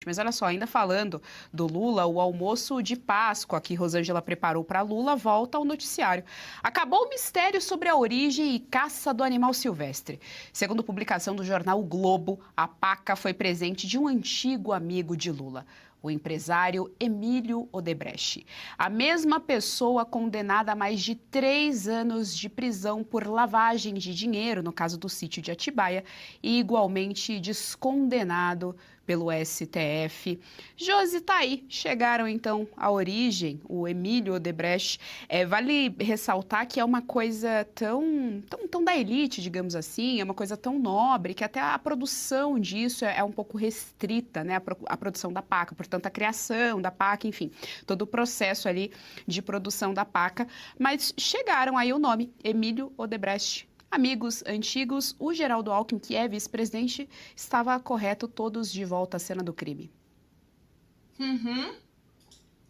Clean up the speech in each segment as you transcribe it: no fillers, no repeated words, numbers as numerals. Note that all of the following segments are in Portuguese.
Mas olha só, ainda falando do Lula, o almoço de Páscoa que Rosângela preparou para Lula volta ao noticiário. Acabou o mistério sobre a origem e caça do animal silvestre. Segundo publicação do jornal o Globo, a paca foi presente de um antigo amigo de Lula, o empresário Emílio Odebrecht. A mesma pessoa condenada a mais de 3 anos de prisão por lavagem de dinheiro, no caso do sítio de Atibaia, e igualmente descondenado pelo STF. Josi, tá aí. Chegaram, então, à origem, o Emílio Odebrecht. Vale ressaltar que é uma coisa tão da elite, digamos assim, é uma coisa tão nobre, que até a produção disso é um pouco restrita, né? A produção da paca, portanto, a criação da paca, enfim, todo o processo ali de produção da paca. Mas chegaram aí o nome, Emílio Odebrecht. Amigos antigos, o Geraldo Alckmin, que é vice-presidente, estava correto, todos de volta à cena do crime.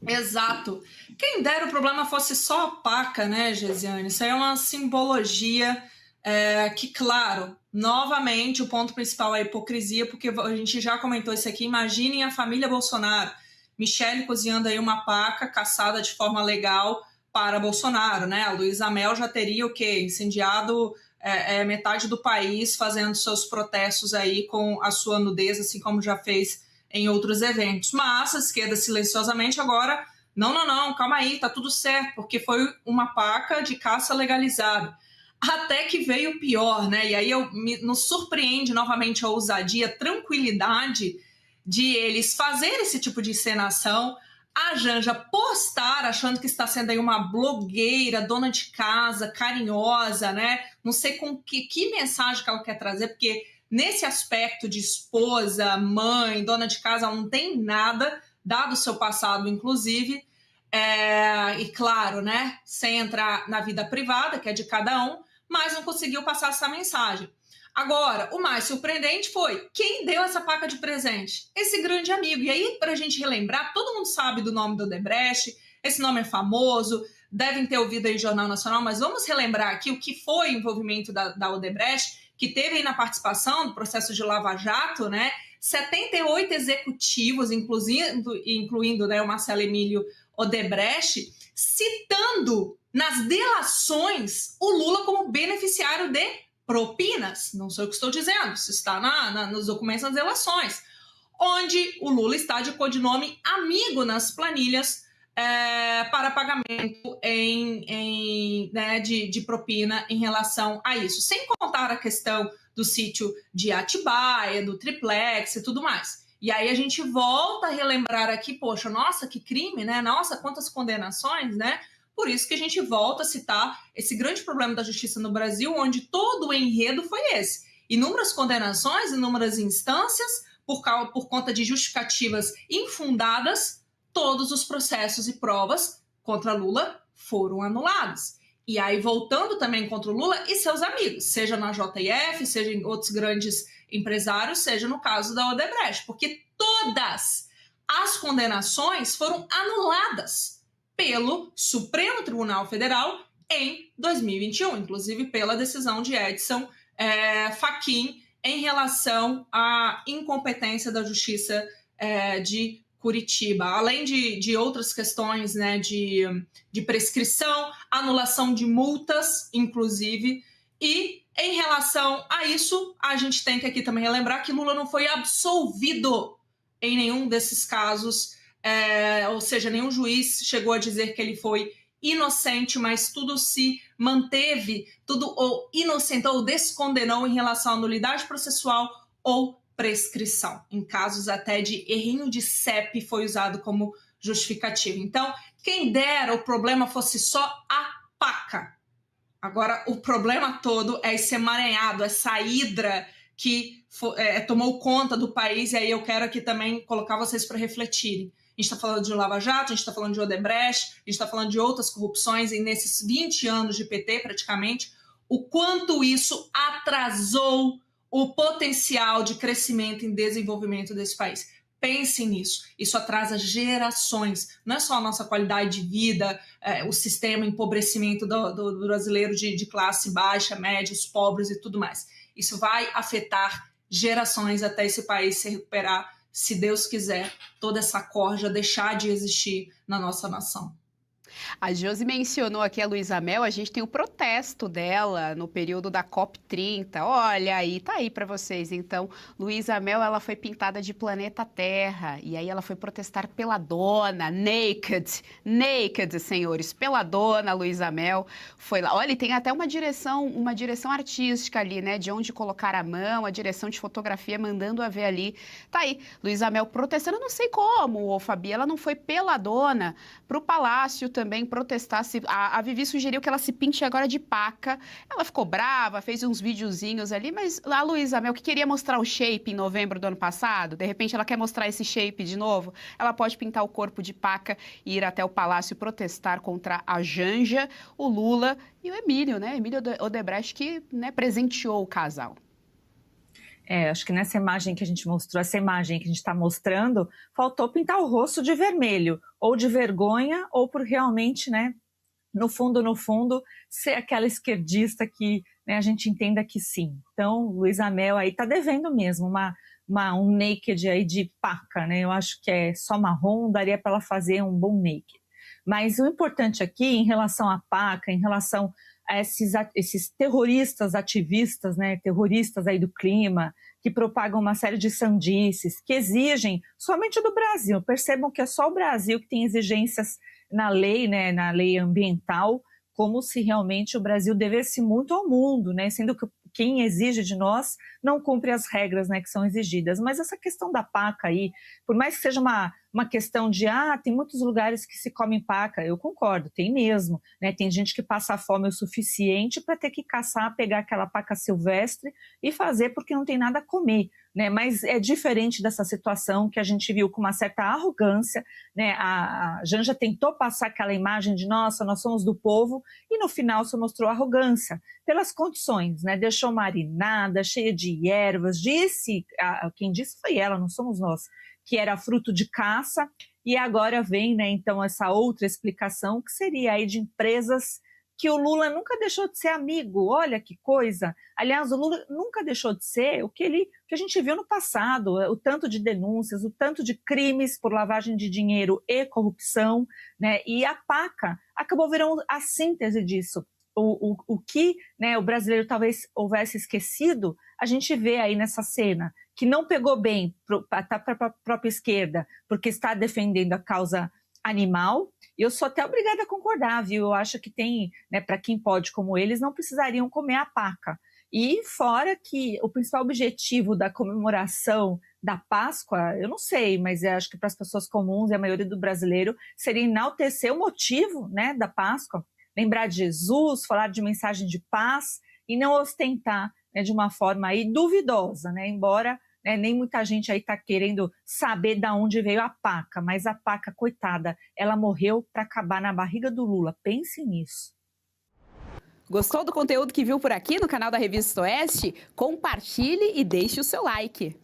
Exato. Quem dera o problema fosse só a paca, né, Gesiane? Isso aí é uma simbologia que, claro, novamente, o ponto principal é a hipocrisia, porque a gente já comentou isso aqui. Imaginem a família Bolsonaro, Michele cozinhando aí uma paca caçada de forma legal para Bolsonaro, né? A Luísa Mel já teria o quê? Incendiado metade do país fazendo seus protestos aí com a sua nudez, assim como já fez em outros eventos. Mas a esquerda silenciosamente agora, não, calma aí, tá tudo certo, porque foi uma paca de caça legalizada. Até que veio o pior, né? E aí nos surpreende novamente a ousadia, a tranquilidade de eles fazerem esse tipo de encenação, a Janja postar achando que está sendo aí uma blogueira, dona de casa, carinhosa, né? Não sei com que mensagem que ela quer trazer, porque nesse aspecto de esposa, mãe, dona de casa, ela não tem nada, dado o seu passado, inclusive. E claro, né? Sem entrar na vida privada, que é de cada um, mas não conseguiu passar essa mensagem. Agora, o mais surpreendente foi quem deu essa paca de presente? Esse grande amigo. E aí, para a gente relembrar, todo mundo sabe do nome do Odebrecht, esse nome é famoso, devem ter ouvido aí no Jornal Nacional, mas vamos relembrar aqui o que foi o envolvimento da Odebrecht, que teve aí na participação do processo de Lava Jato, né? 78 executivos, incluindo né, o Marcelo Emílio Odebrecht, citando nas delações o Lula como beneficiário de propinas, não sei o que estou dizendo, isso está nos documentos das delações, onde o Lula está de codinome amigo nas planilhas para pagamento de propina em relação a isso, sem contar a questão do sítio de Atibaia, do triplex e tudo mais. E aí a gente volta a relembrar aqui, poxa, nossa, que crime, né? Nossa, quantas condenações, né? Por isso que a gente volta a citar esse grande problema da justiça no Brasil, onde todo o enredo foi esse. Inúmeras condenações, inúmeras instâncias, por conta de justificativas infundadas, todos os processos e provas contra Lula foram anulados. E aí, voltando também contra o Lula e seus amigos, seja na JF, seja em outros grandes empresários, seja no caso da Odebrecht, porque todas as condenações foram anuladas pelo Supremo Tribunal Federal em 2021, inclusive pela decisão de Edson Fachin em relação à incompetência da Justiça de Curitiba, além de outras questões, né, de prescrição, anulação de multas, inclusive, e em relação a isso, a gente tem que aqui também relembrar que Lula não foi absolvido em nenhum desses casos, ou seja, nenhum juiz chegou a dizer que ele foi inocente, mas tudo se manteve, tudo ou inocentou ou descondenou em relação à nulidade processual ou prescrição. Em casos até de errinho de CEP foi usado como justificativo. Então, quem dera o problema fosse só a paca. Agora, o problema todo é esse emaranhado, essa hidra que tomou conta do país, e aí eu quero aqui também colocar vocês para refletirem. A gente está falando de Lava Jato, a gente está falando de Odebrecht, a gente está falando de outras corrupções, e nesses 20 anos de PT, praticamente, o quanto isso atrasou o potencial de crescimento e desenvolvimento desse país. Pensem nisso, isso atrasa gerações, não é só a nossa qualidade de vida, o sistema, empobrecimento do brasileiro de classe baixa, média, os pobres e tudo mais. Isso vai afetar gerações até esse país se recuperar se Deus quiser, toda essa corja deixar de existir na nossa nação. A Josi mencionou aqui a Luísa Mel, a gente tem o protesto dela no período da COP30. Olha aí, tá aí para vocês. Então, Luísa Mel, ela foi pintada de planeta Terra e aí ela foi protestar peladona, naked, senhores, peladona, Luísa Mel foi lá. Olha, e tem até uma direção artística ali, né, de onde colocar a mão, a direção de fotografia mandando a ver ali. Tá aí, Luísa Mel protestando, eu não sei como, ô Fabi, ela não foi peladona pro palácio também protestar. A Vivi sugeriu que ela se pinte agora de paca. Ela ficou brava, fez uns videozinhos ali, mas a Luísa Mel, que queria mostrar o shape em novembro do ano passado, de repente ela quer mostrar esse shape de novo, ela pode pintar o corpo de paca e ir até o palácio protestar contra a Janja, o Lula e o Emílio, né? Emílio Odebrecht, que, né, presenteou o casal. Acho que nessa imagem que a gente mostrou, essa imagem que a gente está mostrando, faltou pintar o rosto de vermelho, ou de vergonha, ou por realmente, né, no fundo, ser aquela esquerdista que, né, a gente entenda que sim. Então, Luísa Mel aí está devendo mesmo um naked aí de paca, né? Eu acho que é só marrom, daria para ela fazer um bom naked. Mas o importante aqui, em relação à paca, em relação a esses terroristas ativistas, né, terroristas aí do clima, que propagam uma série de sandices, que exigem somente do Brasil. Percebam que é só o Brasil que tem exigências na lei, né, na lei ambiental, como se realmente o Brasil devesse muito ao mundo, né, sendo que quem exige de nós não cumpre as regras, né, que são exigidas. Mas essa questão da paca aí, por mais que seja uma questão de, tem muitos lugares que se comem paca, eu concordo, tem mesmo, né, tem gente que passa fome o suficiente para ter que caçar, pegar aquela paca silvestre e fazer porque não tem nada a comer, né, mas é diferente dessa situação que a gente viu com uma certa arrogância, né, a Janja tentou passar aquela imagem de, nossa, nós somos do povo, e no final só mostrou arrogância, pelas condições, né, deixou marinada, cheia de ervas, quem disse foi ela, não somos nós, que era fruto de caça, e agora vem, né, então, essa outra explicação, que seria aí de empresas que o Lula nunca deixou de ser amigo, olha que coisa. Aliás, o Lula nunca deixou de ser o que a gente viu no passado, o tanto de denúncias, o tanto de crimes por lavagem de dinheiro e corrupção, né, e a paca acabou virando a síntese disso. O que, né, o brasileiro talvez houvesse esquecido, a gente vê aí nessa cena, que não pegou bem para a própria esquerda, porque está defendendo a causa animal. Eu sou até obrigada a concordar, viu? Eu acho que tem, né, para quem pode, como eles, não precisariam comer a paca. E fora que o principal objetivo da comemoração da Páscoa, eu não sei, mas eu acho que para as pessoas comuns e a maioria do brasileiro, seria enaltecer o motivo, né, da Páscoa, lembrar de Jesus, falar de mensagem de paz e não ostentar, né, de uma forma aí duvidosa, né, embora, né, nem muita gente aí está querendo saber de onde veio a paca, mas a paca, coitada, ela morreu para acabar na barriga do Lula. Pense nisso. Gostou do conteúdo que viu por aqui no canal da Revista Oeste? Compartilhe e deixe o seu like.